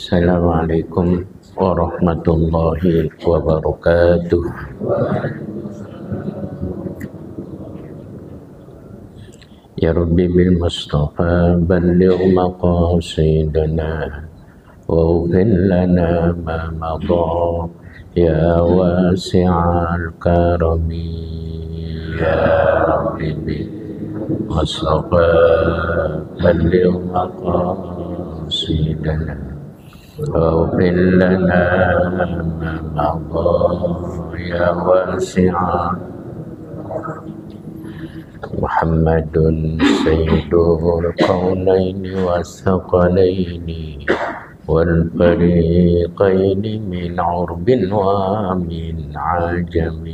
Assalamualaikum warahmatullahi wabarakatuh. Ya Rabbi bil Mustafa balligh maqasidana waghfir lana ma madha ya wasi'al karami. Ya Rabbi bil Mustafa balligh maqasidana واغفر لنا ما مضى يا واسع. محمد سيد الكونين والثقلين والفريقين من عرب ومن عجم.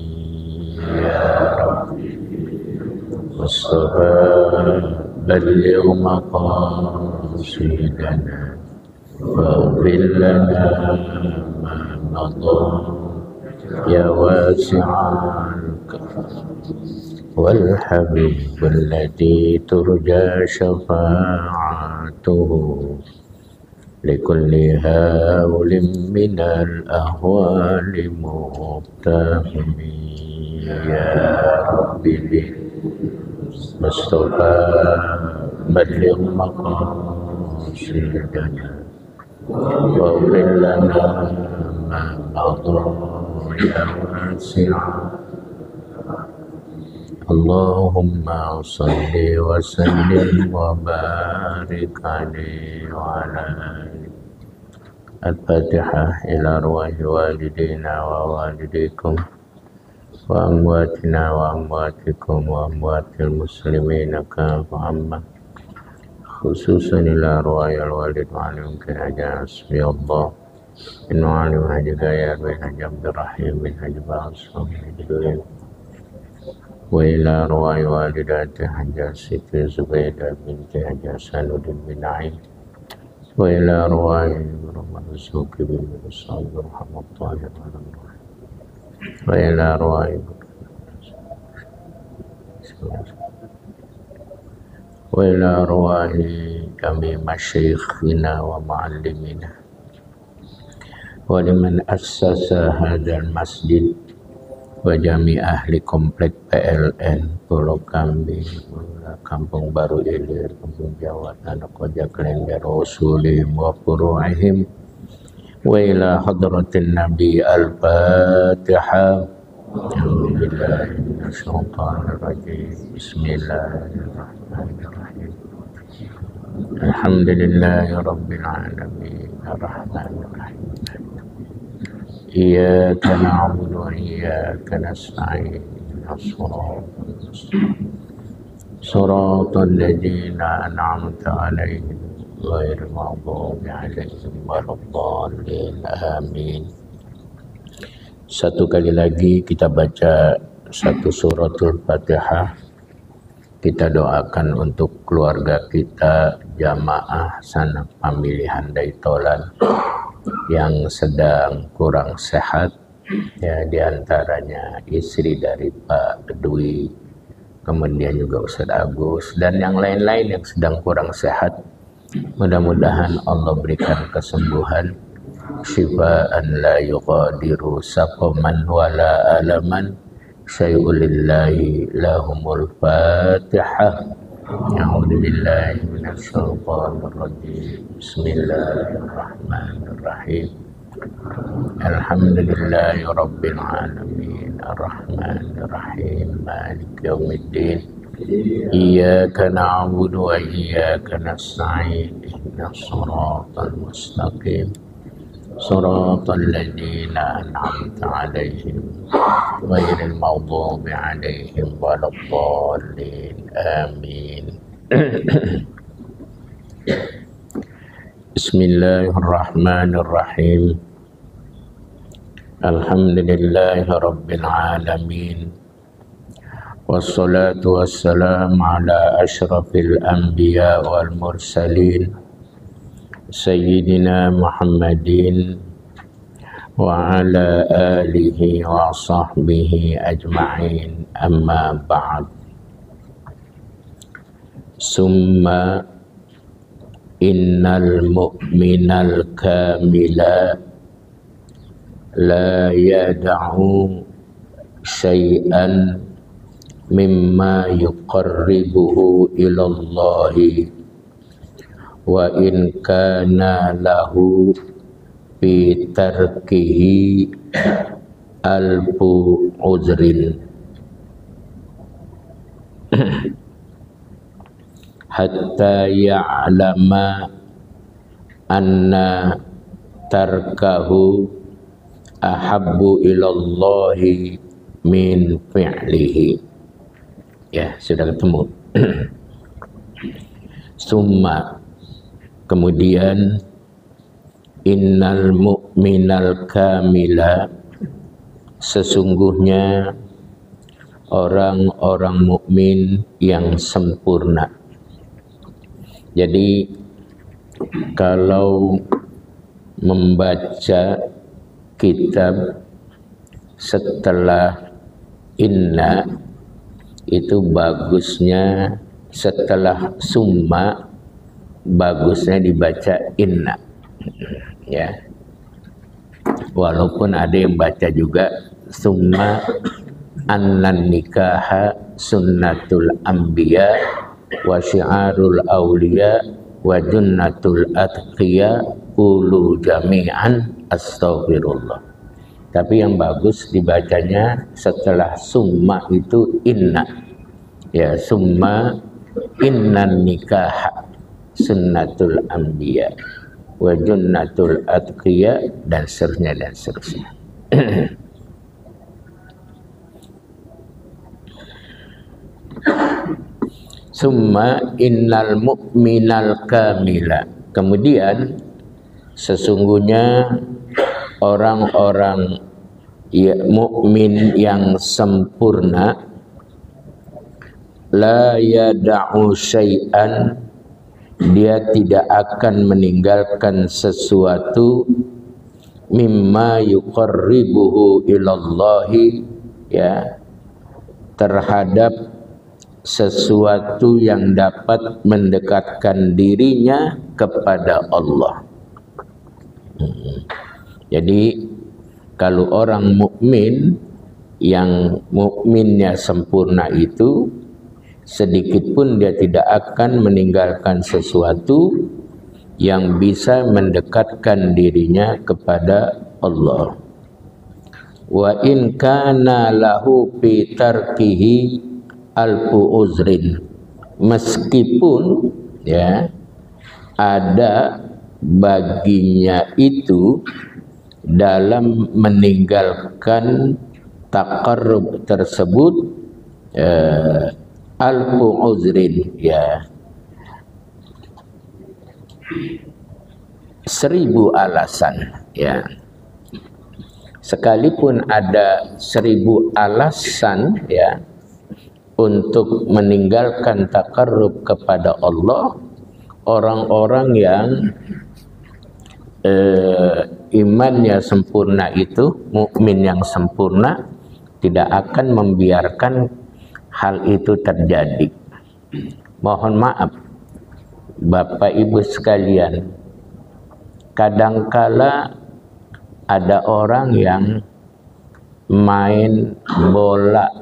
يا ربي مصطفى بلغ مقاصدنا واغفر لنا ما مضى يا واسع الكرم. والحبيب الذي ترجى شفاعته لكل هول من الأهوال مقتحم. يا ربي بالمصطفى بلغ مقاصدنا واغفر لنا ما مضى يا واسع. اللهم صل وسلم وبارك عليه وعلى آله. الفاتحة إلى أرواح والدينا ووالديكم وأمواتنا وأمواتكم وأموات المسلمين كافة، خصوصا إلى أرواح الوالد وعليهم كهجة حسبي الله إنه علم حج غير بن حج عبد الرحيم بن حج باصم بن وإلى أرواح والدات حج سيدي زبيدة بنت حج سند بن نعيم وإلى أرواح مرزوق بن مصعب رحمة الله وإلى أرواح وإلى أرواح جميع مشايخنا ومعلمينا ولمن أسس هذا المسجد وجميع أهل komplek PLN Pulau Kambing, Kampung Baru Ilir, Kampung Jawa, Tanah Koja, Klender, Usulim wa Furu'ihim wa ila hadratin Nabi. Al-Fatihah. Bismillahirrahmanirrahim. Alhamdulillahi Rabbil Alamin. Ar-Rahmanirrahim. Iyyaka na'budu wa iyyaka nasta'in. Shiratal ladzina an'amta 'alaihim ghairil maghdubi 'alaihim waladdallin. Amin. Satu kali lagi kita baca satu suratul Fatihah. Kita doakan untuk keluarga kita, jamaah sanak pemilihan Daitolan yang sedang kurang sehat, ya, diantaranya istri dari Pak Dwi, kemudian juga Ustaz Agus dan yang lain-lain yang sedang kurang sehat. Mudah-mudahan Allah berikan kesembuhan, syifaan la yughadiru saqaman wala alaman, syai'ulillahi lahumul Fatihah. A'udzu billahi minasy syaithanir rajim. Bismillahirrahmanirrahim. Alhamdulillahi rabbil alamin. Arrahmanir rahim. Maliki yaumiddin. Iyyaka na'budu wa iyyaka nasta'in. Ihdinas shiratal mustaqim. Shiratal ladzina an'amta 'alaihim ghairil maghdubi 'alaihim waladdallin. Amin. Bismillahirrahmanirrahim. Alhamdulillahi Rabbil Alamin. Wassalatu wassalamu ala ashrafil anbiya wal mursalin Sayyidina Muhammadin wa ala alihi wa sahbihi ajma'in, amma ba'd. Summa innal mu'minal kamila la yada'u syai'an mimma yuqarribuhu ilallahi wa in kana lahu fi tarkihi alfu uzrin hatta ya'lama anna tarkahu ahabbu ilallahi min fi'lihi. Ya, sudah ketemu. Summa, kemudian innal mu'minal kamila, sesungguhnya orang-orang mukmin yang sempurna. Jadi kalau membaca kitab setelah inna itu bagusnya, setelah summa bagusnya dibaca inna, ya. Walaupun ada yang baca juga summa annan nikaha sunnatul anbiya wa syi'arul awliya wa junnatul atqiya ulu jami'an astaghfirullah. Tapi yang bagus dibacanya setelah summa itu inna, ya, summa innan nikaha sunnatul anbiya wa junnatul atqiya, dan seterusnya dan seterusnya. Summa innal mu'minal kamila, kemudian sesungguhnya orang-orang ya, mukmin yang sempurna, la yada'u syai'an, dia tidak akan meninggalkan sesuatu, mimma yuqarribuhu ilallahi, ya, terhadap sesuatu yang dapat mendekatkan dirinya kepada Allah. Jadi kalau orang mukmin yang mukminnya sempurna itu, sedikit pun dia tidak akan meninggalkan sesuatu yang bisa mendekatkan dirinya kepada Allah. Wa in kana lahu fi tarkihi alfu uzrin, meskipun ya ada baginya itu dalam meninggalkan taqarrub tersebut alfu uzrin, ya, 1000 alasan, ya. Sekalipun ada 1000 alasan, ya, untuk meninggalkan taqarrub kepada Allah, orang-orang yang imannya sempurna itu, mukmin yang sempurna, tidak akan membiarkan hal itu terjadi. Mohon maaf Bapak Ibu sekalian, kadangkala ada orang yang main bola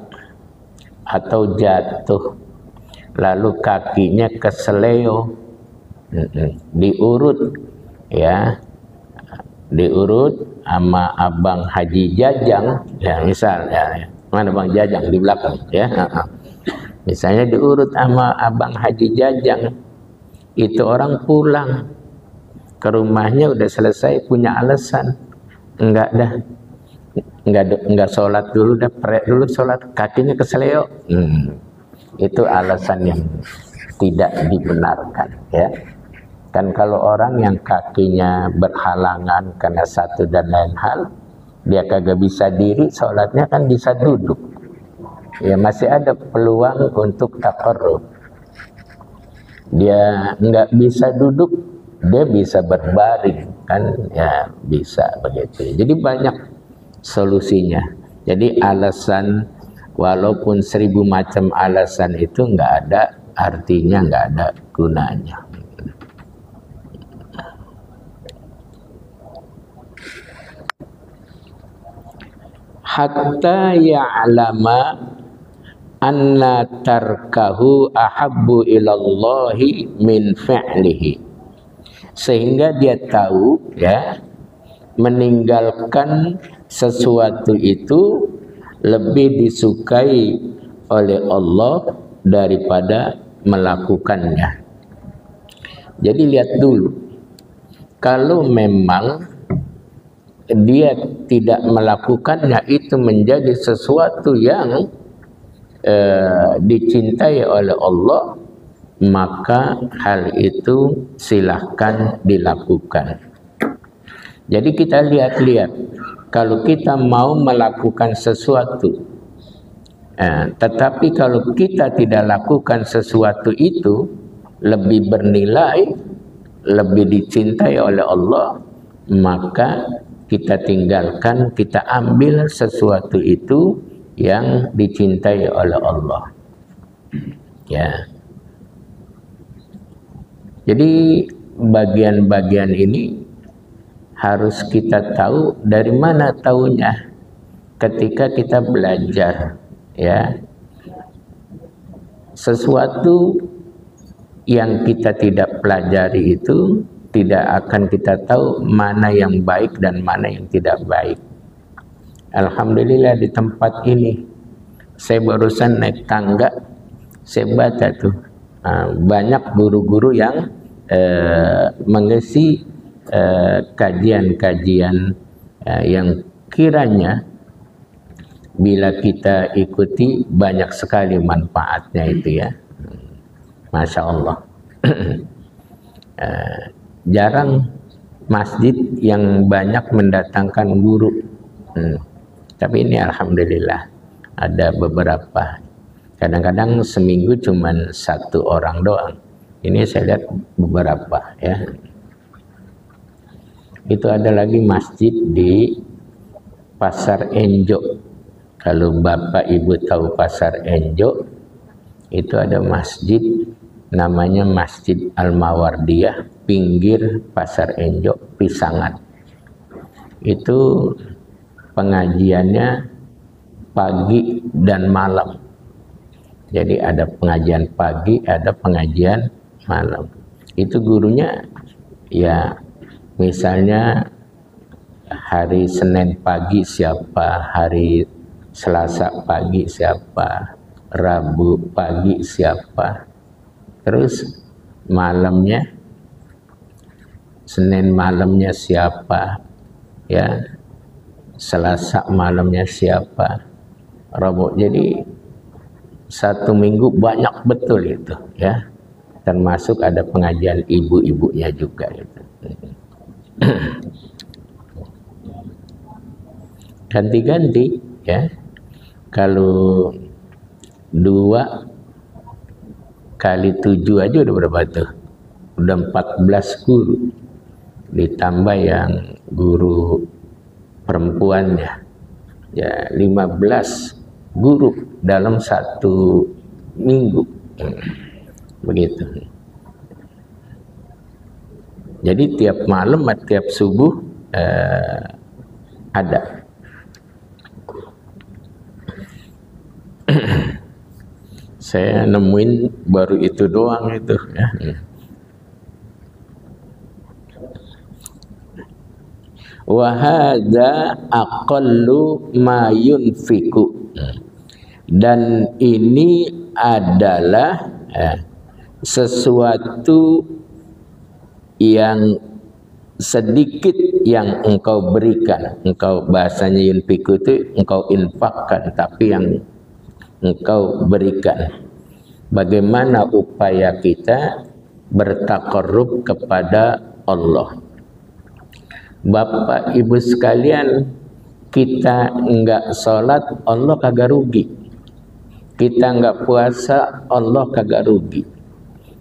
atau jatuh lalu kakinya keseleo, diurut, ya, diurut sama Abang Haji Jajang, ya, misal, ya, mana Bang Jajang di belakang, ya, misalnya diurut sama Abang Haji Jajang, itu orang pulang ke rumahnya udah selesai, punya alasan, enggak dah, enggak sholat dulu, dah prek dulu sholat, kakinya keseleo. Itu alasan yang tidak dibenarkan, ya. Dan kalau orang yang kakinya berhalangan karena satu dan lain hal, dia kagak bisa diri, sholatnya kan bisa duduk. Ya masih ada peluang untuk taqarrub. Dia nggak bisa duduk, dia bisa berbaring, kan ya bisa begitu. Jadi banyak solusinya. Jadi alasan, walaupun 1000 macam alasan itu nggak ada artinya, nggak ada gunanya. Hatta ya'lama anna tarkahu ahabbu ilallahi min fi'lihi, sehingga dia tahu ya, meninggalkan sesuatu itu lebih disukai oleh Allah daripada melakukannya. Jadi lihat dulu, kalau memang dia tidak melakukannya itu menjadi sesuatu yang dicintai oleh Allah, maka hal itu silahkan dilakukan. Jadi kita lihat-lihat, kalau kita mau melakukan sesuatu, tetapi kalau kita tidak lakukan sesuatu itu lebih bernilai, lebih dicintai oleh Allah, maka kita tinggalkan, kita ambil sesuatu itu yang dicintai oleh Allah. Ya. Jadi bagian-bagian ini harus kita tahu. Dari mana taunya? Ketika kita belajar, ya. Sesuatu yang kita tidak pelajari itu tidak akan kita tahu mana yang baik dan mana yang tidak baik. Alhamdulillah di tempat ini, saya barusan naik tangga, saya baca tuh banyak guru-guru yang mengisi kajian-kajian yang kiranya bila kita ikuti banyak sekali manfaatnya itu ya. Masya Allah. Jarang masjid yang banyak mendatangkan guru. Tapi ini alhamdulillah ada beberapa. Kadang-kadang seminggu cuman 1 orang doang. Ini saya lihat beberapa ya. Itu ada lagi masjid di Pasar Enjo. Kalau Bapak Ibu tahu Pasar Enjo, itu ada masjid namanya Masjid Al-Mawardiyah, pinggir Pasar Enjo, Pisangan. Itu pengajiannya pagi dan malam. Jadi ada pengajian pagi, ada pengajian malam. Itu gurunya ya, misalnya hari Senin pagi siapa, hari Selasa pagi siapa, Rabu pagi siapa, terus malamnya, Senin malamnya siapa, ya, Selasa malamnya siapa, Rabu. Jadi 1 minggu banyak betul itu, ya. Termasuk ada pengajian ibu-ibunya juga itu. Ganti-ganti, ya. Kalau 2 kali 7 aja udah berapa tuh? Udah 14 guru. Ditambah yang guru perempuannya. Ya, 15 guru dalam 1 minggu. Begitu. Jadi tiap malam, tiap subuh ada. Saya nemuin baru itu doang itu ya. Wa hadza aqallu ma yunfiku, dan ini adalah sesuatu yang sedikit yang engkau berikan. Engkau, bahasanya yunfiku itu engkau infakkan, tapi yang engkau berikan. Bagaimana upaya kita bertaqarrub kepada Allah? Bapak Ibu sekalian, kita enggak sholat, Allah kagak rugi. Kita enggak puasa, Allah kagak rugi.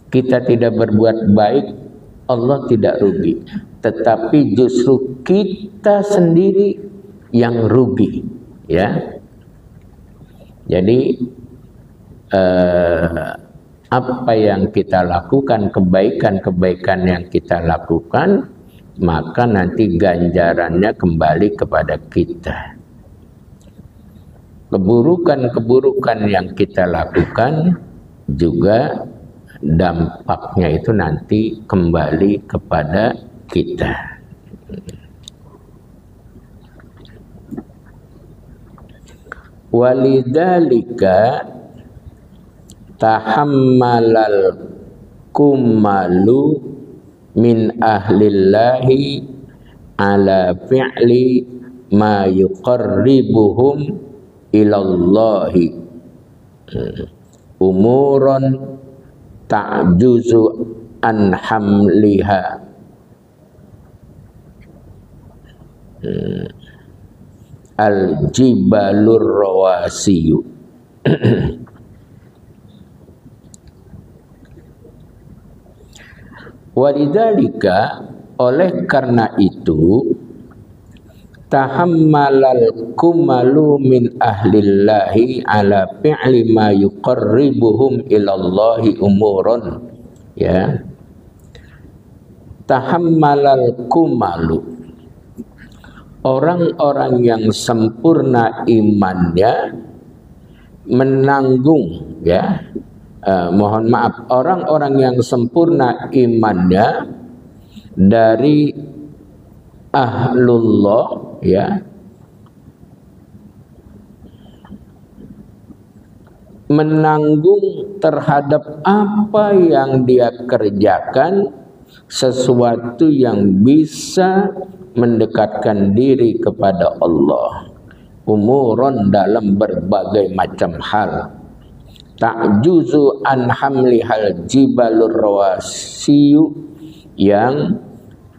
Kita tidak berbuat baik, Allah tidak rugi. Tetapi justru kita sendiri yang rugi, ya. Jadi apa yang kita lakukan, kebaikan-kebaikan yang kita lakukan, maka nanti ganjarannya kembali kepada kita. Keburukan-keburukan yang kita lakukan juga dampaknya itu nanti kembali kepada kita. Walidzalika tahammalal kumalu min ahlillahi ala fi'li ma yuqarribuhum ilallahi umuran ta'juzu an hamliha al-jibalur rawasiyu. Walidzalika, oleh karena itu, tahammalal kumalu min ahlillahi ala fi'li ma yuqarribuhum ilallahi umuron, ya. Tahammalal kumalu, orang-orang yang sempurna imannya menanggung, ya. Mohon maaf, orang-orang yang sempurna imannya dari ahlullah, ya, menanggung terhadap apa yang dia kerjakan, sesuatu yang bisa mendekatkan diri kepada Allah, umuron dalam berbagai macam hal. Ta'juzu an hamlihal jibalur rawasiyu, yang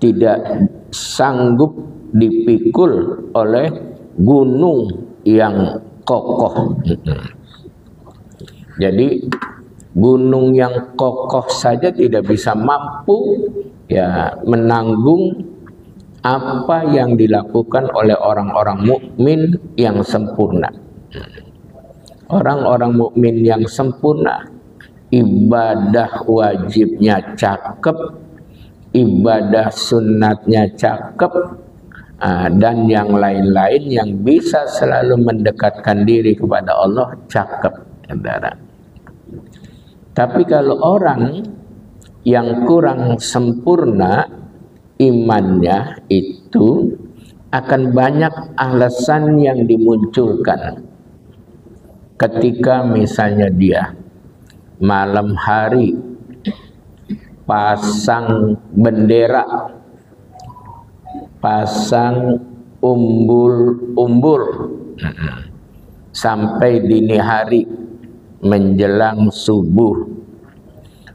tidak sanggup dipikul oleh gunung yang kokoh. Jadi gunung yang kokoh saja tidak bisa mampu, ya, menanggung apa yang dilakukan oleh orang-orang mukmin yang sempurna. Orang-orang mukmin yang sempurna, ibadah wajibnya cakep, ibadah sunatnya cakep, dan yang lain-lain yang bisa selalu mendekatkan diri kepada Allah cakep, saudara. Tapi kalau orang yang kurang sempurna imannya, itu akan banyak alasan yang dimunculkan. Ketika misalnya dia malam hari pasang bendera, pasang umbul-umbul sampai dini hari menjelang subuh,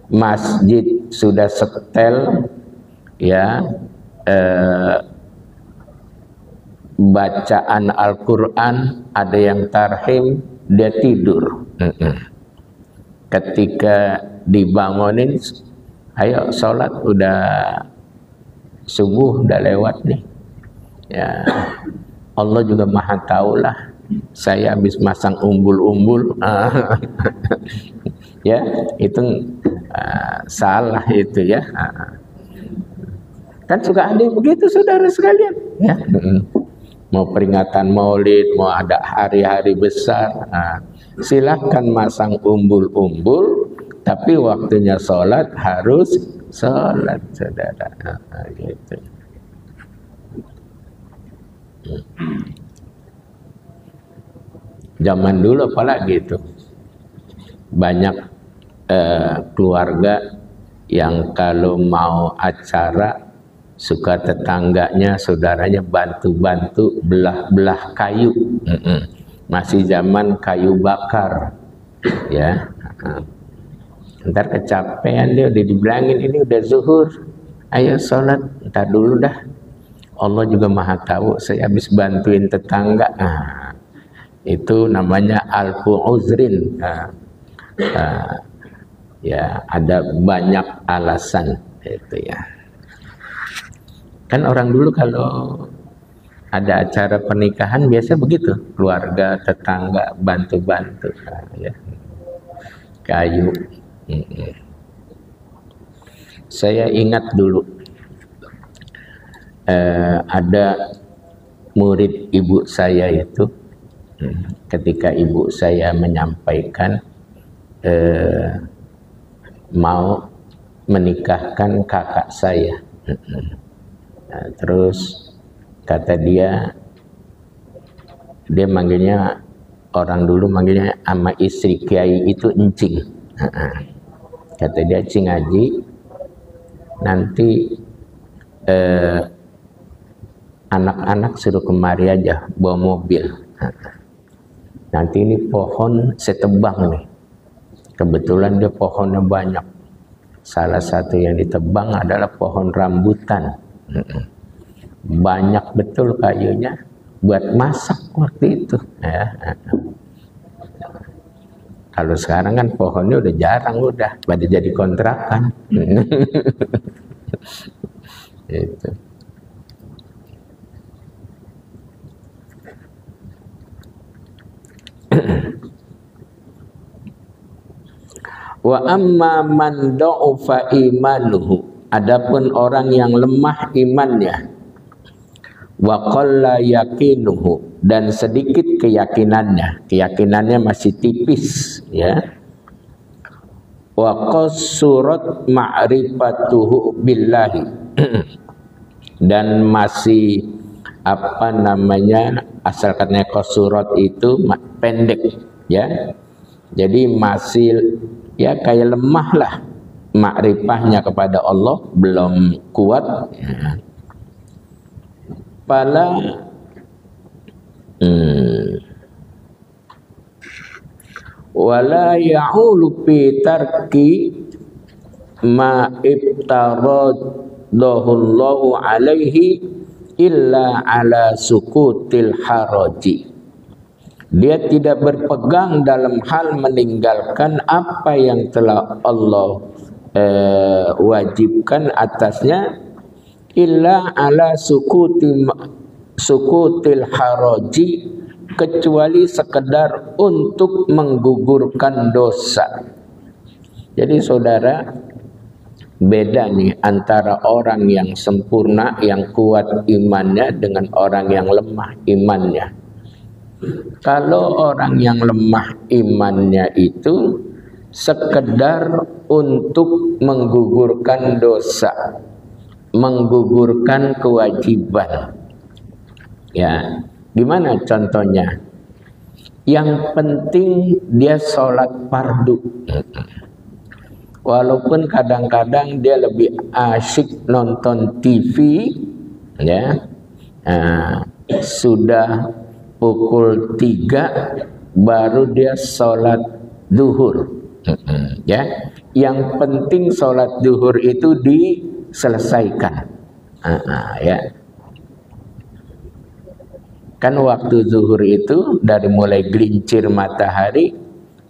masjid sudah setel, ya, bacaan Al-Quran, ada yang tarhim, dia tidur. Ketika dibangunin, ayo sholat, udah subuh, udah lewat nih, ya. Allah juga maha tahu lah, saya habis masang umbul-umbul. Ya, itu salah itu, ya. Kan suka ada yang begitu, saudara sekalian, ya. Mau peringatan maulid, mau ada hari-hari besar, silahkan masang umbul-umbul, tapi waktunya sholat harus sholat, saudara. Gitu. Zaman dulu apalagi itu, banyak keluarga yang kalau mau acara suka tetangganya, saudaranya bantu-bantu belah-belah kayu. Masih zaman kayu bakar, ya. Ntar kecapean dia, udah dibilangin ini udah zuhur, ayo sholat, ntar dulu dah. Allah juga maha tahu, saya habis bantuin tetangga. Nah, itu namanya alfu uzrin. Ya, ada banyak alasan itu ya. Kan orang dulu kalau ada acara pernikahan biasa begitu, keluarga, tetangga bantu-bantu, ya. Kayu. Saya ingat dulu ada murid ibu saya itu, ketika ibu saya menyampaikan mau menikahkan kakak saya. Nah, terus kata dia manggilnya, orang dulu manggilnya sama istri kiai itu encing. Kata dia, Cing Haji, nanti anak-anak suruh kemari aja bawa mobil. Nanti ini pohon saya tebang nih. Kebetulan dia pohonnya banyak. Salah satu yang ditebang adalah pohon rambutan. Banyak betul kayunya buat masak waktu itu. Ya. Kalau sekarang kan pohonnya udah jarang, udah pada jadi kontrakan. Itu. Wa amma man da'ufa imanuhu, adapun orang yang lemah imannya, wa qalla yaqinuhu, dan sedikit keyakinannya masih tipis, ya. Wa qassurat ma'rifatuhu billahi, dan masih asal katanya qassurat itu pendek, ya. Jadi masih ya kayak lemah lah makrifahnya kepada Allah, belum kuat, ya. Wala ya'ulu fi tarki ma ibtaradahu Allahu alaihi illa ala sukutil haraji. Dia tidak berpegang dalam hal meninggalkan apa yang telah Allah wajibkan atasnya, illa ala sukutil haraji, kecuali sekedar untuk menggugurkan dosa. Jadi saudara, beda nih antara orang yang sempurna, yang kuat imannya, dengan orang yang lemah imannya. Kalau orang yang lemah imannya itu sekedar untuk menggugurkan dosa, menggugurkan kewajiban. Ya, gimana contohnya? Yang penting dia sholat fardu. Walaupun kadang-kadang dia lebih asyik nonton TV, ya. Sudah pukul 3 baru dia sholat duhur, ya. Yang penting sholat duhur itu diselesaikan, ya. Kan waktu zuhur itu dari mulai gelincir matahari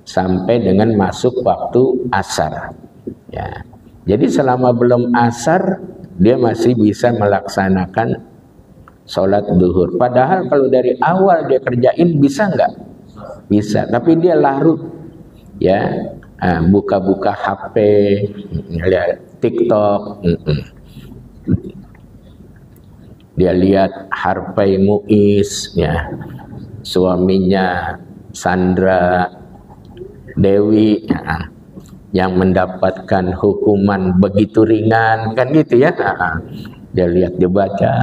sampai dengan masuk waktu asar, ya. Jadi selama belum asar dia masih bisa melaksanakan sholat duhur. Padahal kalau dari awal dia kerjain bisa nggak? Bisa. Tapi dia larut, ya, buka-buka HP, lihat TikTok, dia lihat Harvey Muiz, ya, suaminya Sandra Dewi, ya, yang mendapatkan hukuman begitu ringan, kan gitu ya. Dia lihat, dia baca.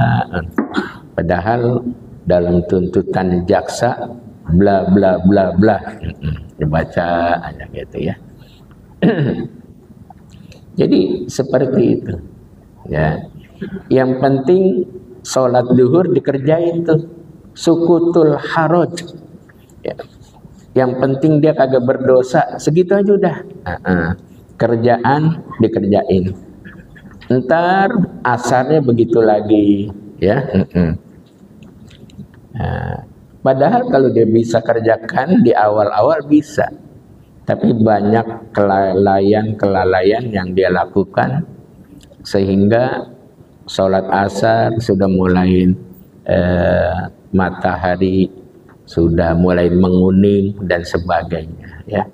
Padahal dalam tuntutan jaksa bla bla bla bla, dibaca aja gitu ya. Jadi seperti itu, ya. Yang penting sholat duhur dikerjain tuh, sukutul haraj, ya. Yang penting dia kagak berdosa, segitu aja udah. Kerjaan dikerjain. Ntar asarnya begitu lagi, ya. Nah, padahal kalau dia bisa kerjakan di awal-awal bisa, tapi banyak kelalaian yang dia lakukan sehingga sholat asar sudah mulai matahari sudah mulai menguning dan sebagainya, ya.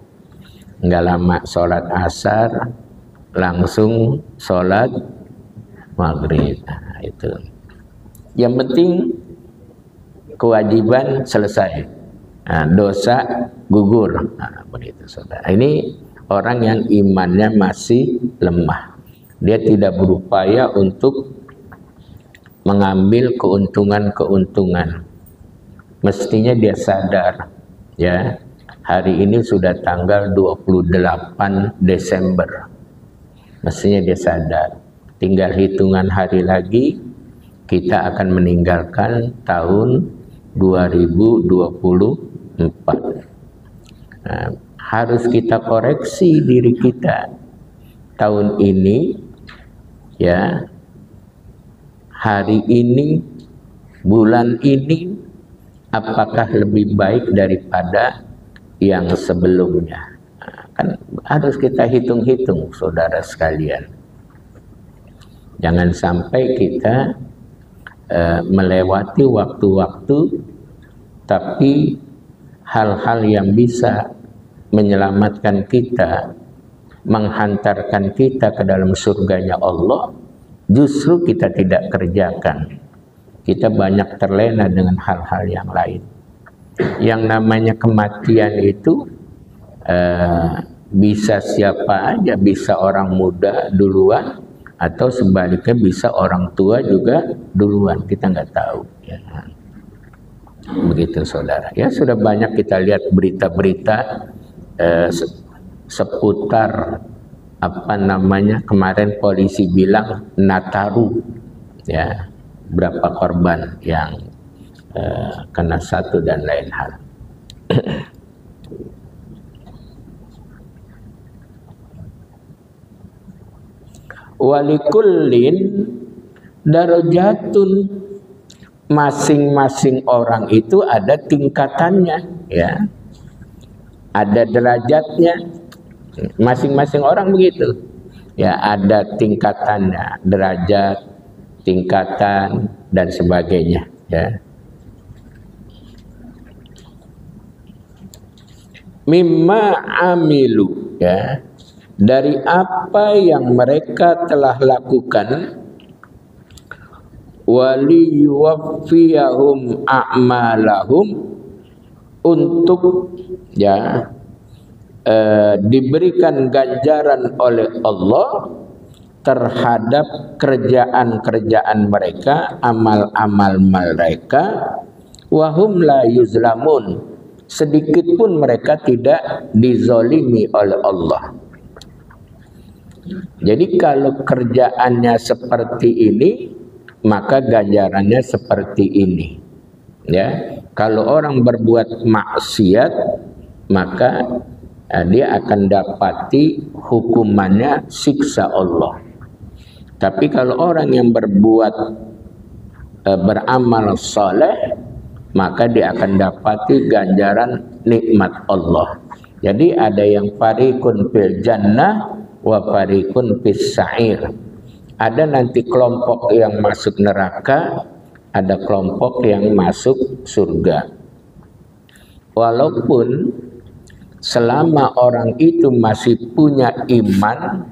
Nggak lama sholat asar langsung sholat maghrib. Nah, itu. Yang penting kewajiban selesai, nah, dosa gugur. Nah, begitu saudara. Ini orang yang imannya masih lemah. Dia tidak berupaya untuk mengambil keuntungan-keuntungan. Mestinya dia sadar, ya, hari ini sudah tanggal 28 Desember. Mestinya dia sadar, tinggal hitungan hari lagi kita akan meninggalkan tahun 2024. Nah, harus kita koreksi diri kita. Tahun ini, ya, hari ini, bulan ini, apakah lebih baik daripada yang sebelumnya? Nah, kan harus kita hitung-hitung, saudara sekalian. Jangan sampai kita melewati waktu-waktu, tapi hal-hal yang bisa menyelamatkan kita, menghantarkan kita ke dalam surganya Allah, justru kita tidak kerjakan. Kita banyak terlena dengan hal-hal yang lain. Yang namanya kematian itu bisa siapa aja, bisa orang muda duluan, atau sebaliknya bisa orang tua juga duluan, kita nggak tahu, ya. Begitu saudara, ya. Sudah banyak kita lihat berita-berita seputar apa namanya, kemarin polisi bilang Nataru, ya, berapa korban yang kena satu dan lain hal. Walikullin darajatun, masing-masing orang itu ada tingkatannya, ya, ada derajatnya, masing-masing orang begitu, ya, ada tingkatannya, derajat, tingkatan dan sebagainya, ya. Mimma amilu, ya, dari apa yang mereka telah lakukan, waliyuwaffiyahum a'malahum, untuk, ya, diberikan ganjaran oleh Allah terhadap kerjaan-kerjaan mereka, amal-amal mereka, wahum la yuzlamun, sedikit pun mereka tidak dizolimi oleh Allah. Jadi kalau kerjaannya seperti ini, maka ganjarannya seperti ini, ya. Kalau orang berbuat maksiat, maka dia akan dapati hukumannya siksa Allah. Tapi kalau orang yang berbuat beramal saleh, maka dia akan dapati ganjaran nikmat Allah. Jadi ada yang fariqun fil jannah wa fariqun fis sa'ir. Ada nanti kelompok yang masuk neraka, ada kelompok yang masuk surga. Walaupun selama orang itu masih punya iman,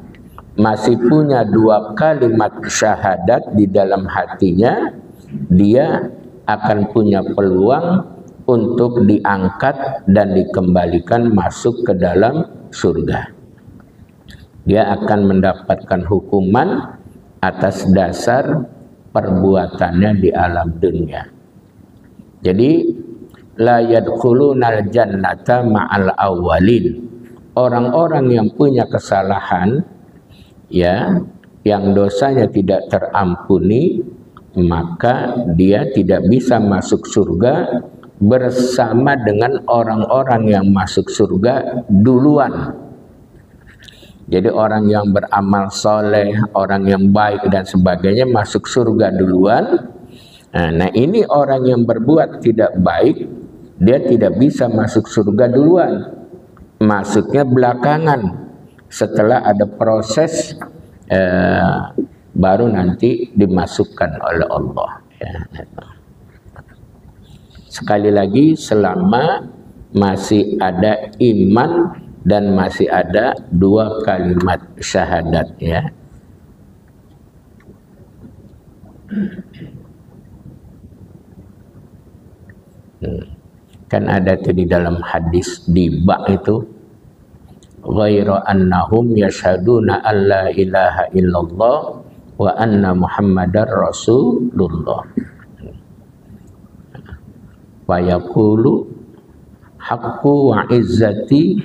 masih punya 2 kalimat syahadat di dalam hatinya, dia akan punya peluang untuk diangkat dan dikembalikan masuk ke dalam surga. Dia akan mendapatkan hukuman atas dasar perbuatannya di alam dunia. Jadi la yadkhulunal jannata ma'al awwalin. Orang-orang yang punya kesalahan, ya, yang dosanya tidak terampuni, maka dia tidak bisa masuk surga bersama dengan orang-orang yang masuk surga duluan. Jadi orang yang beramal soleh, orang yang baik dan sebagainya masuk surga duluan, Nah ini orang yang berbuat tidak baik, dia tidak bisa masuk surga duluan, masuknya belakangan setelah ada proses baru nanti dimasukkan oleh Allah ya. Sekali lagi, selama masih ada iman dan masih ada 2 kalimat syahadat ya. Kan ada tuh di dalam hadis di bak itu, ghairu annahum yashhaduna alla ilaha illallah wa anna muhammadar rasulullah wa yaqulu haqqu wa izzati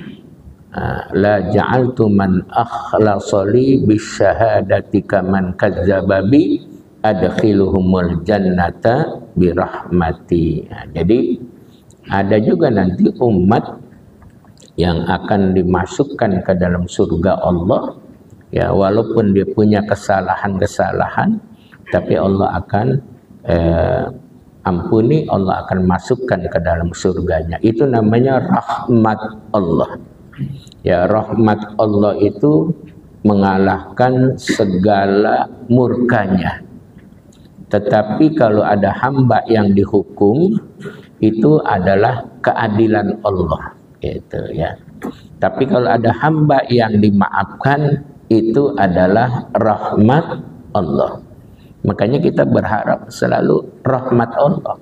la ja'altu man akhlasali bisyahadati kaman kadzdzaba bi adkhiluhumul jannata birahmati. Jadi ada juga nanti umat yang akan dimasukkan ke dalam surga Allah ya, walaupun dia punya kesalahan-kesalahan, tapi Allah akan ampuni, Allah akan masukkan ke dalam surganya. Itu namanya rahmat Allah ya. Rahmat Allah itu mengalahkan segala murkanya. Tetapi kalau ada hamba yang dihukum, itu adalah keadilan Allah gitu ya. Tapi kalau ada hamba yang dimaafkan, itu adalah rahmat Allah. Makanya kita berharap selalu rahmat Allah.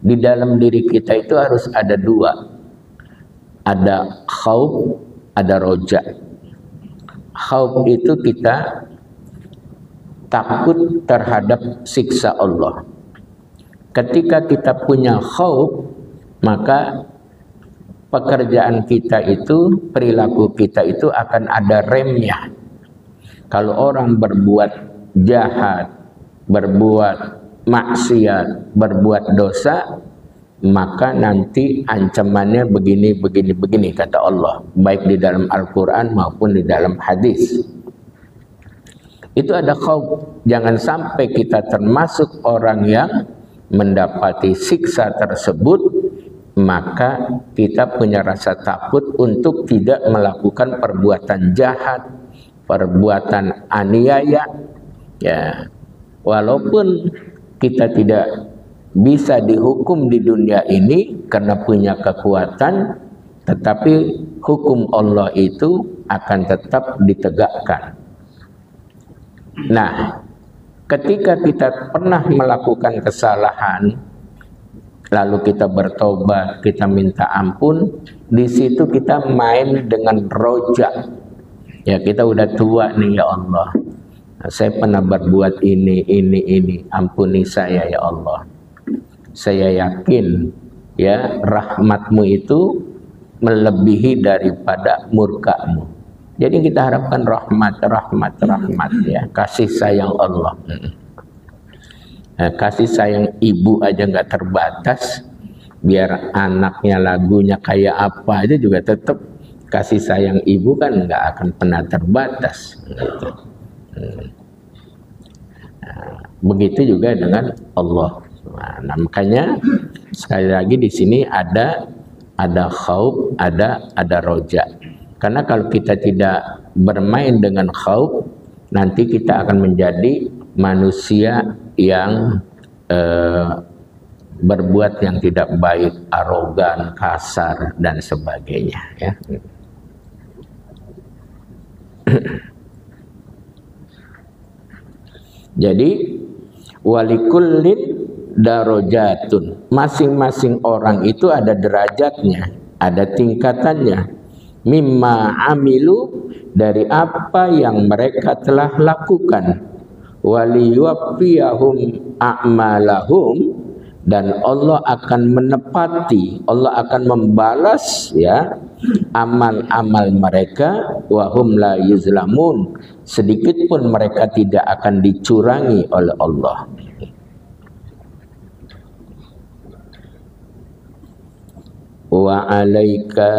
Di dalam diri kita itu harus ada 2. Ada khauf, ada roja. Khauf itu kita takut terhadap siksa Allah. Ketika kita punya khauf, maka pekerjaan kita itu, perilaku kita itu akan ada remnya. Kalau orang berbuat jahat, berbuat maksiat, berbuat dosa, maka nanti ancamannya begini kata Allah, baik di dalam Al-Quran maupun di dalam hadis. Itu ada khauf, jangan sampai kita termasuk orang yang mendapati siksa tersebut, maka kita punya rasa takut untuk tidak melakukan perbuatan jahat, perbuatan aniaya ya. Walaupun kita tidak bisa dihukum di dunia ini karena punya kekuatan, tetapi hukum Allah itu akan tetap ditegakkan. Nah, ketika kita pernah melakukan kesalahan, lalu kita bertobat, kita minta ampun, di situ kita main dengan roja. Ya, kita udah tua nih ya Allah. Saya pernah berbuat ini, ampuni saya ya Allah. Saya yakin ya rahmatmu itu melebihi daripada murkamu. Jadi kita harapkan rahmat ya, kasih sayang Allah. Kasih sayang ibu aja nggak terbatas, biar anaknya lagunya kayak apa aja juga tetap kasih sayang ibu kan nggak akan pernah terbatas. Begitu juga dengan Allah. Nah, makanya sekali lagi di sini ada khauf, ada roja. Karena kalau kita tidak bermain dengan khauf, nanti kita akan menjadi manusia yang berbuat yang tidak baik, arogan, kasar dan sebagainya ya. Jadi walikullin darajatun, masing-masing orang itu ada derajatnya, ada tingkatannya. Mimma amilu, dari apa yang mereka telah lakukan. Waliyuwaffiyahum a'malahum, dan Allah akan menepati, Allah akan membalas ya amal-amal mereka. Wahum la yuzlamun, sedikit pun mereka tidak akan dicurangi oleh Allah. Wa alaika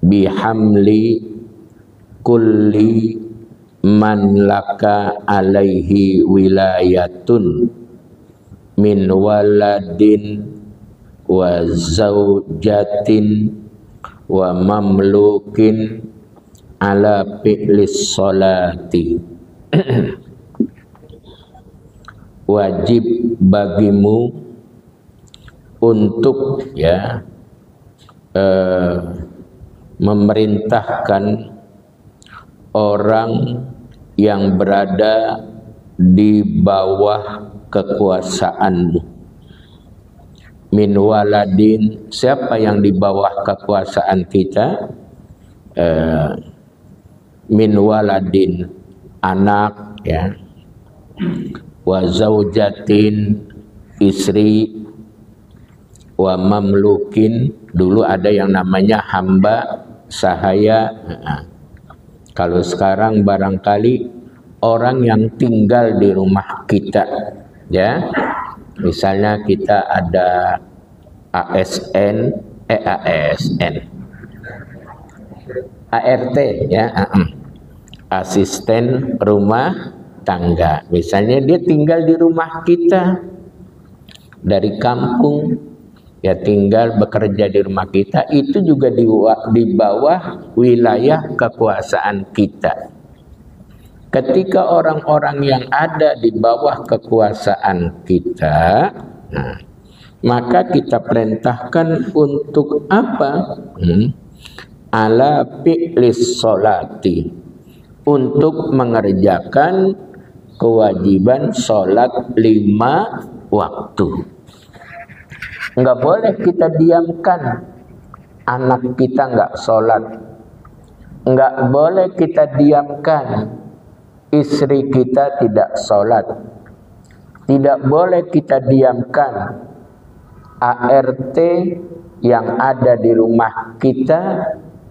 bihamli kulli man laka alaihi wilayatun min waladin wa zaujatin wa mamlukin ala fi'lis sholati. Wajib bagimu untuk memerintahkan orang yang berada di bawah kekuasaanmu. Min waladin, siapa yang di bawah kekuasaan kita? Min waladin, anak, ya. Wa zaujatin, istri. Wa mamlukin, dulu ada yang namanya hamba sahaya. Kalau sekarang barangkali orang yang tinggal di rumah kita, ya. Misalnya kita ada ASN, ART, ya, asisten rumah tangga. Misalnya dia tinggal di rumah kita dari kampung, ya tinggal bekerja di rumah kita, itu juga di bawah wilayah kekuasaan kita. Ketika orang-orang yang ada di bawah kekuasaan kita, maka kita perintahkan untuk apa? Ala fi'lis sholati, untuk mengerjakan kewajiban sholat 5 waktu. Enggak boleh kita diamkan anak kita enggak sholat. Enggak boleh kita diamkan istri kita tidak sholat. Tidak boleh kita diamkan ART yang ada di rumah kita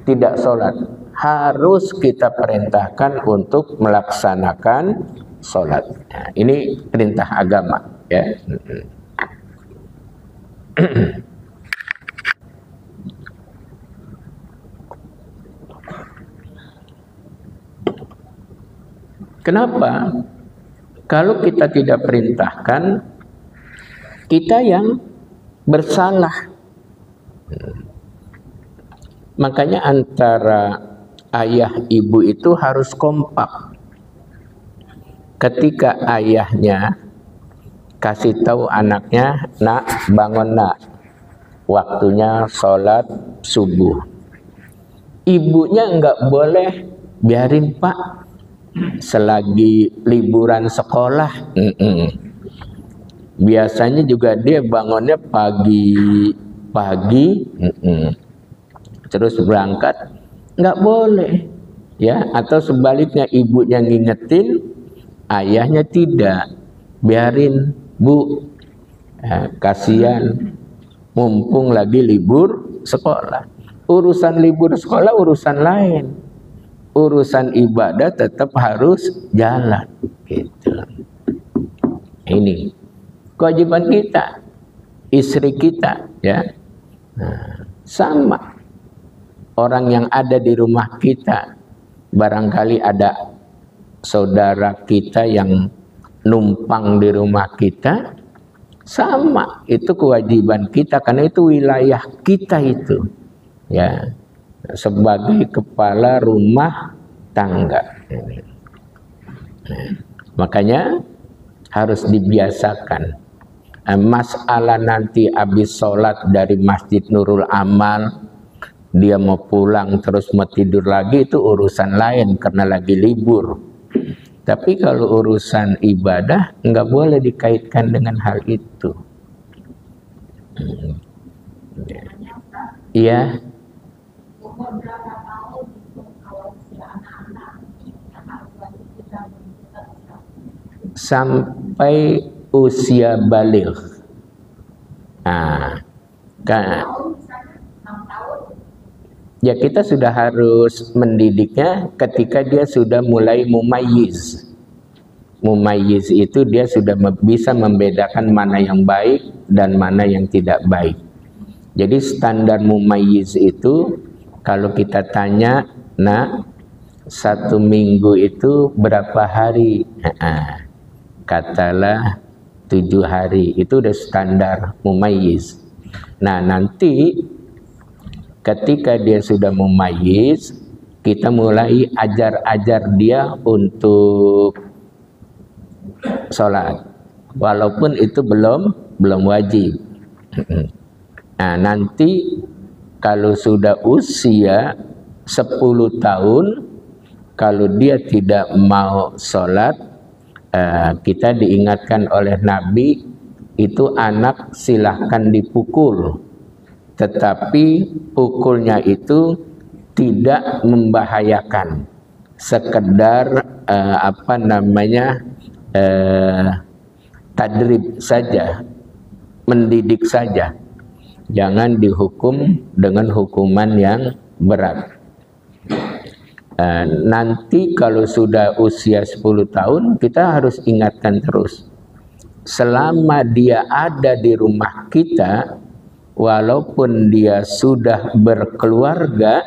tidak sholat. Harus kita perintahkan untuk melaksanakan sholat. Nah, ini perintah agama, ya. Kenapa? Kalau kita tidak perintahkan, kita yang bersalah. Makanya antara ayah ibu itu harus kompak. Ketika ayahnya kasih tahu anaknya, nak, bangun nak, waktunya sholat subuh. Ibunya enggak boleh, biarin pak, selagi liburan sekolah. Biasanya juga dia bangunnya pagi, terus berangkat, nggak boleh, ya. Atau sebaliknya ibunya ngingetin, ayahnya tidak, biarin bu, kasihan, mumpung lagi libur sekolah. Urusan libur sekolah urusan lain. Urusan ibadah tetap harus jalan, gitu. Ini kewajiban kita, istri kita, ya. Nah, sama orang yang ada di rumah kita, barangkali ada saudara kita yang numpang di rumah kita, sama, itu kewajiban kita karena itu wilayah kita itu, ya. Sebagai kepala rumah tangga. Makanya harus dibiasakan. Masalah nanti habis sholat dari Masjid Nurul Amal, dia mau pulang terus mau tidur lagi, itu urusan lain karena lagi libur. Tapi kalau urusan ibadah nggak boleh dikaitkan dengan hal itu. Iya. Sampai usia baligh. Nah, ya kita sudah harus mendidiknya ketika dia sudah mulai mumayyiz. Mumayyiz itu dia sudah bisa membedakan mana yang baik dan mana yang tidak baik. Jadi standar mumayyiz itu kalau kita tanya, nak, 1 minggu itu berapa hari? Katalah 7 hari itu udah standar mumayyiz. Nah, nanti ketika dia sudah mumayyiz, kita mulai ajar dia untuk sholat, walaupun itu belum wajib. Nah, nanti kalau sudah usia 10 tahun, kalau dia tidak mau sholat, kita diingatkan oleh Nabi, itu anak silahkan dipukul, tetapi pukulnya itu tidak membahayakan, sekedar tadrib saja, mendidik saja, jangan dihukum dengan hukuman yang berat. Nanti kalau sudah usia 10 tahun, kita harus ingatkan terus, selama dia ada di rumah kita, walaupun dia sudah berkeluarga,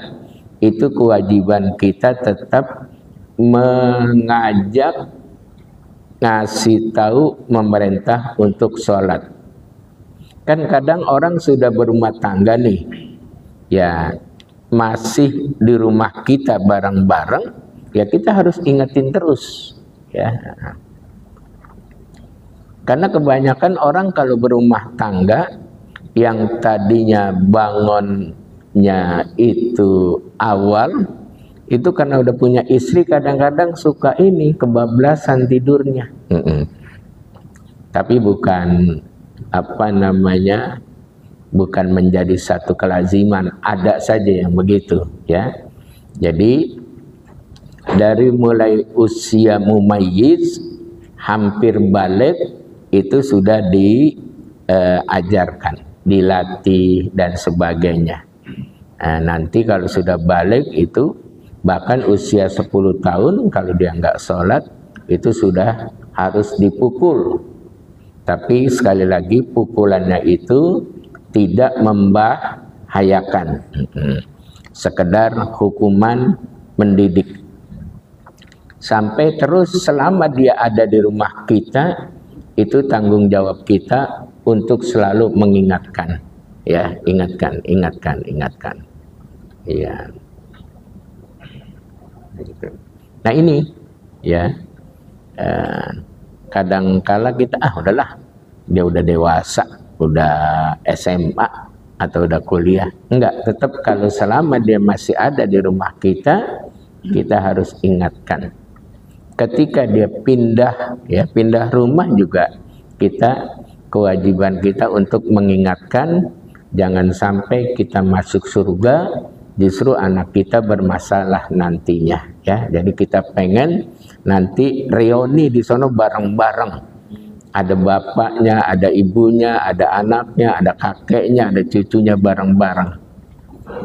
itu kewajiban kita tetap mengajak, ngasih tahu, memerintah untuk sholat. Kan kadang orang sudah berumah tangga nih, ya masih di rumah kita bareng-bareng, ya kita harus ingetin terus, ya. Karena kebanyakan orang kalau berumah tangga, yang tadinya bangunnya itu awal, itu karena udah punya istri, kadang-kadang suka ini kebablasan tidurnya. Tapi bukan bukan menjadi satu kelaziman, ada saja yang begitu, ya. Jadi dari mulai usia mumayyiz hampir balik itu sudah diajarkan, dilatih dan sebagainya. Nanti kalau sudah balik itu, bahkan usia 10 tahun kalau dia nggak sholat, itu sudah harus dipukul. Tapi sekali lagi, pukulannya itu tidak membahayakan, sekedar hukuman mendidik. Sampai terus selama dia ada di rumah kita, itu tanggung jawab kita untuk selalu mengingatkan, ya, ingatkan. Iya. Nah ini, ya, kadang-kala kita udahlah, dia udah dewasa, udah SMA atau udah kuliah. Enggak, tetap kalau selama dia masih ada di rumah kita, kita harus ingatkan. Ketika dia pindah rumah juga, kewajiban kita untuk mengingatkan, jangan sampai kita masuk surga, justru anak kita bermasalah nantinya, ya. Jadi kita pengen nanti reuni di sono bareng-bareng. Ada bapaknya, ada ibunya, ada anaknya, ada kakeknya, ada cucunya bareng-bareng.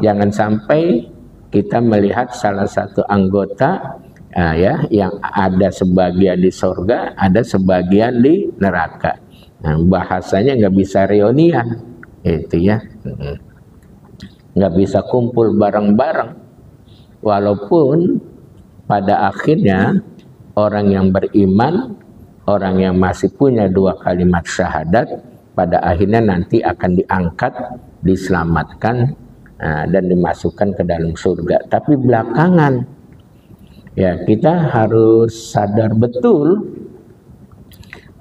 Jangan sampai kita melihat salah satu anggota yang ada sebagian di surga, ada sebagian di neraka. Nah, bahasanya nggak bisa reunian, itu ya, nggak bisa kumpul bareng-bareng. Walaupun pada akhirnya orang yang beriman, orang yang masih punya 2 kalimat syahadat, pada akhirnya nanti akan diangkat, diselamatkan, dan dimasukkan ke dalam surga. Tapi belakangan, ya, kita harus sadar betul,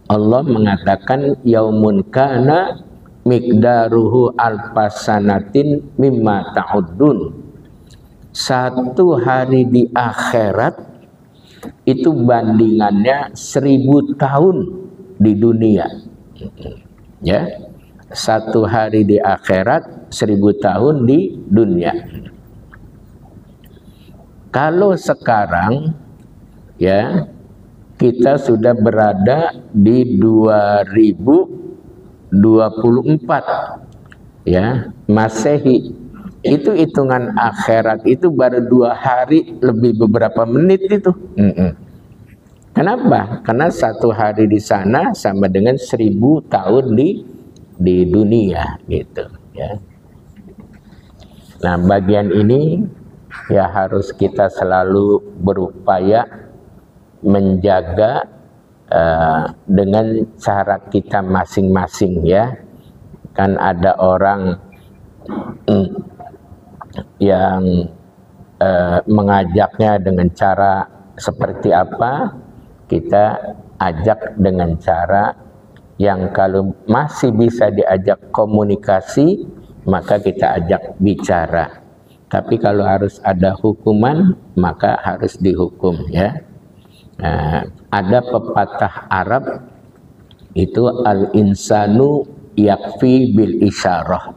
Allah mengatakan yaumun kana miqdaruhu alfasanatin mimma ta'uddun. Satu hari di akhirat itu bandingannya 1000 tahun di dunia, ya. Satu hari di akhirat 1000 tahun di dunia. Kalau sekarang, ya, kita sudah berada di 2024, ya, Masehi. Itu hitungan akhirat itu baru 2 hari lebih beberapa menit itu. Kenapa? Karena 1 hari di sana sama dengan 1000 tahun di dunia, gitu, ya. Nah, bagian ini ya harus kita selalu berupaya menjaga dengan cara kita masing-masing ya. Kan ada orang yang mengajaknya dengan cara seperti apa, kita ajak dengan cara yang kalau masih bisa diajak komunikasi, maka kita ajak bicara. Tapi kalau harus ada hukuman, maka harus dihukum ya. Ada pepatah Arab itu al-insanu yakfi bil isyarah.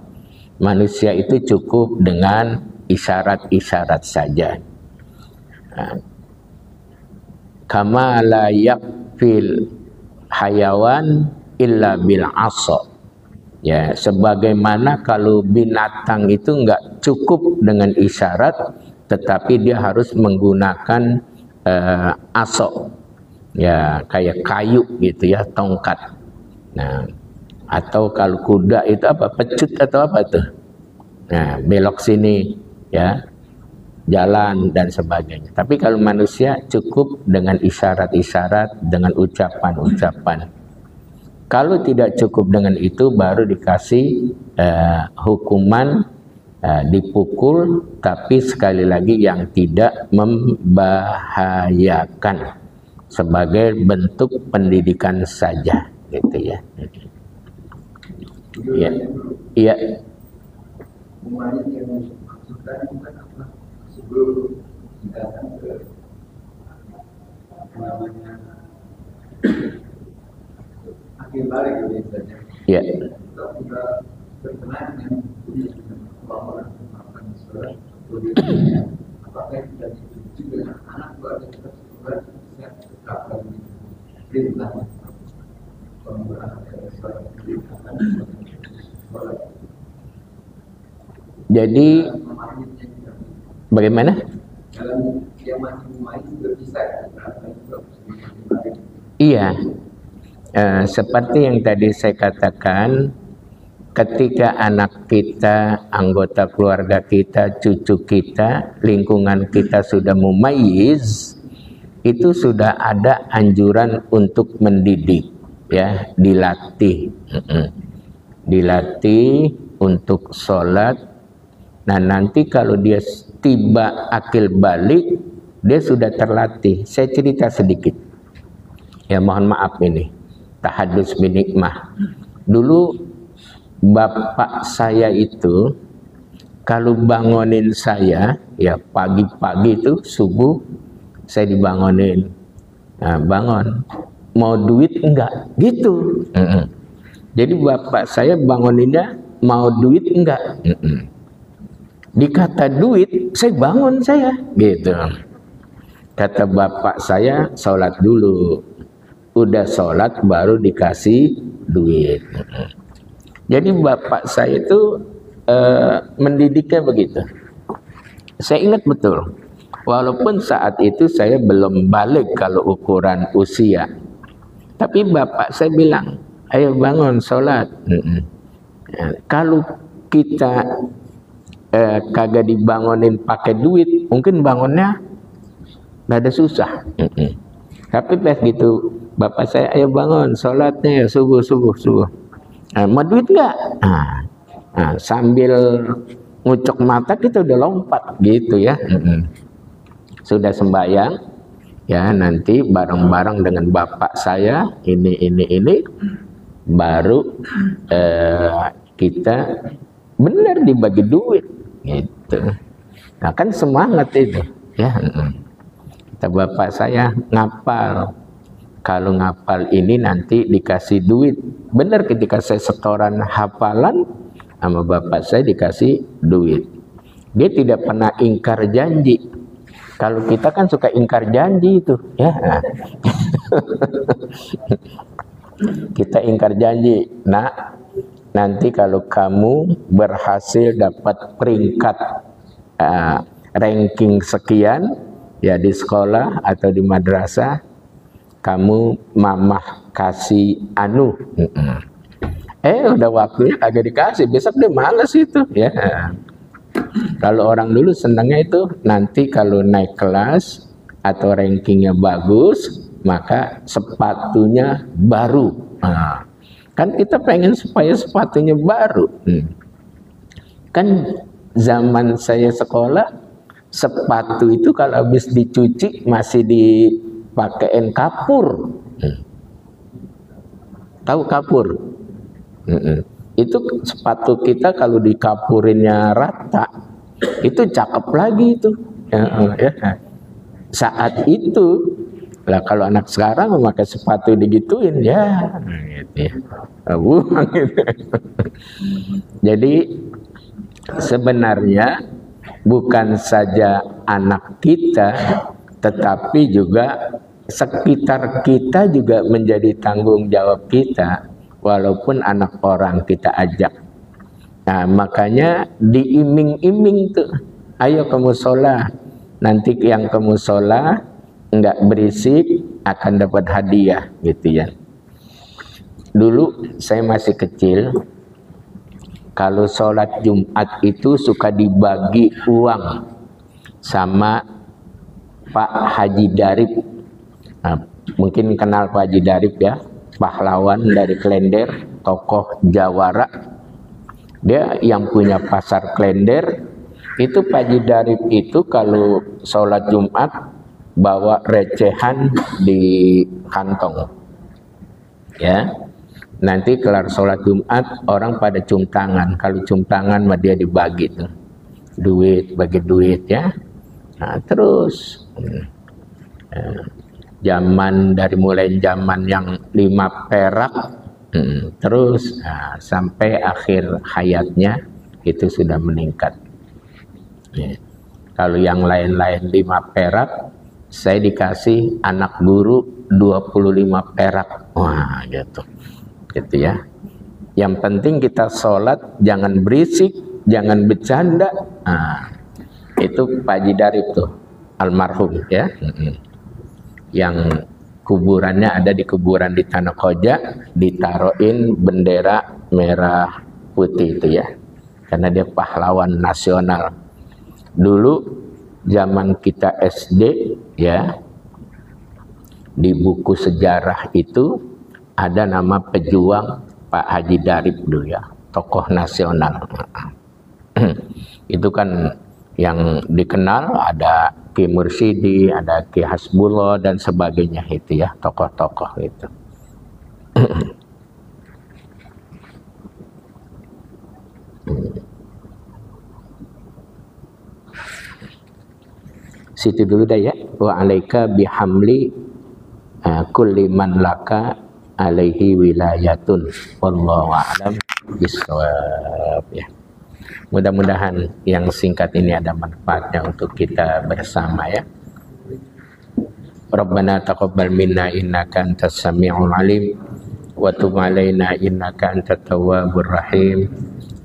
Manusia itu cukup dengan isyarat-isyarat saja. Kama la yakfil hayawan illa bil asa. Ya, sebagaimana kalau binatang itu enggak cukup dengan isyarat, tetapi dia harus menggunakan asok, ya kayak kayu gitu ya, tongkat. Nah, atau kalau kuda itu apa, pecut atau apa tuh, nah belok sini ya, jalan dan sebagainya. Tapi kalau manusia cukup dengan isyarat-isyarat, dengan ucapan-ucapan. Kalau tidak cukup dengan itu, baru dikasih hukuman, dipukul, tapi sekali lagi yang tidak membahayakan, sebagai bentuk pendidikan saja, gitu ya. Iya, iya. Iya. Jadi bagaimana? Iya, seperti yang tadi saya katakan, ketika anak kita, anggota keluarga kita, cucu kita, lingkungan kita sudah mumayyiz, itu sudah ada anjuran untuk mendidik, ya, dilatih, dilatih untuk sholat. Nah, nanti kalau dia tiba akil balik, dia sudah terlatih. Saya cerita sedikit. Ya, mohon maaf ini, tahadus binikmah. Dulu bapak saya itu kalau bangunin saya, ya pagi-pagi itu subuh saya dibangunin. Nah, bangun, mau duit enggak? Gitu. Jadi bapak saya banguninnya, mau duit enggak? Dikata duit, saya bangun saya, gitu. Kata bapak saya, sholat dulu. Udah sholat baru dikasih duit. Jadi bapak saya itu mendidiknya begitu. Saya ingat betul. Walaupun saat itu saya belum balik kalau ukuran usia. Tapi bapak saya bilang, ayo bangun sholat. Kalau kita kagak dibangunin pakai duit, mungkin bangunnya rada susah. Tapi pas gitu bapak saya, ayo bangun sholatnya ya, subuh. Mau duit nggak? Sambil ngucok mata kita udah lompat gitu ya. Sudah sembahyang ya, nanti bareng-bareng dengan bapak saya ini baru kita benar dibagi duit gitu. Nah, kan semangat itu ya. Kata bapak saya, ngapal. Kalau ngapal ini nanti dikasih duit. Benar, ketika saya setoran hafalan sama bapak saya dikasih duit. Dia tidak pernah ingkar janji. Kalau kita kan suka ingkar janji itu ya. Kita ingkar janji. Nah, nanti kalau kamu berhasil dapat peringkat ranking sekian ya di sekolah atau di madrasah, kamu mamah kasih anu. Udah waktunya kagak dikasih, besok dia malas itu ya. Kalau orang dulu senangnya itu nanti kalau naik kelas atau rankingnya bagus, maka sepatunya baru. Nah, kan kita pengen supaya sepatunya baru. Kan zaman saya sekolah, sepatu itu kalau habis dicuci masih dipakein kapur. Tahu kapur? Itu sepatu kita kalau dikapurinnya rata, itu cakep lagi itu. Saat itu, lah kalau anak sekarang memakai sepatu digituin, ya, gitu ya. Buang gitu. Jadi sebenarnya bukan saja anak kita, tetapi juga sekitar kita juga menjadi tanggung jawab kita, walaupun anak orang kita ajak. Nah, makanya diiming-iming tuh, ayo ke musola, nanti yang ke musola enggak berisik akan dapat hadiah, gitu ya. Dulu saya masih kecil, kalau sholat Jumat itu suka dibagi uang sama Pak Haji Darip. Nah, mungkin kenal Pak Haji Darip ya, pahlawan dari Klender, tokoh Jawara. Dia yang punya pasar Klender. Itu Pak Haji Darip itu kalau sholat Jumat bawa recehan di kantong. Ya, nanti kelar sholat Jumat orang pada cium tangan. Kalau cium tangan mah dia dibagi tuh duit, bagi duit ya. Nah, terus mulai zaman yang 5 perak, terus sampai akhir hayatnya itu sudah meningkat. Kalau yang lain-lain 5 perak, saya dikasih anak guru 25 perak. Wah, gitu ya. Yang penting kita sholat jangan berisik, jangan bercanda. Itu Pak Haji Darip tuh, almarhum ya. Yang kuburannya ada di kuburan di Tanah Koja, ditaruhin bendera merah putih itu ya, karena dia pahlawan nasional. Dulu zaman kita SD ya, di buku sejarah itu ada nama pejuang Pak Haji Darip dulu ya, tokoh nasional. Itu kan yang dikenal ada Ki Mursidi, ada Ki Hasbullah dan sebagainya itu ya, tokoh-tokoh itu. Situ dulu dah ya. Wa alaika bihamli kulli man laka alaihi wilayatun. Wallahu a'lam bishawab ya. Mudah-mudahan yang singkat ini ada manfaatnya untuk kita bersama ya. Rabbana taqabbal minna innaka antas sami'ul alim wa tub 'alaina innaka antat tawwabur rahim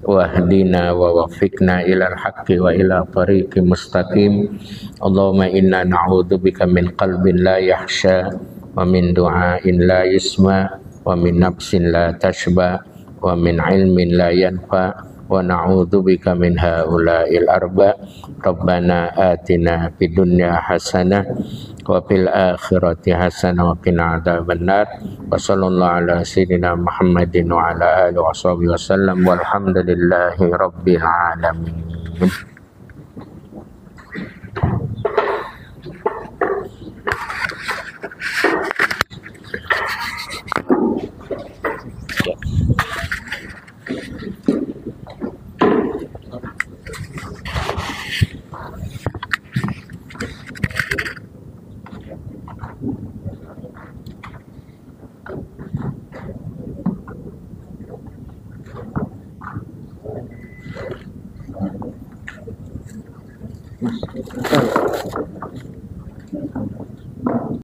wahdina wa waffiqna ilal haqqi wa ila tariqi mustaqim. Allahumma inna na'udzubika min qalbin la yahsha wa min du'ain la yusma wa min nafsin la tashba wa min ilmin la yanfa wa na'udzubika min haula'il arba. Rabbana atina fid dunya hasanah wa fil akhirati hasanah wa qina adzabannar. Wa sallallahu ala sayyidina Muhammadin wa ala alihi washabihi wasallam walhamdulillahi rabbil alamin. Mas,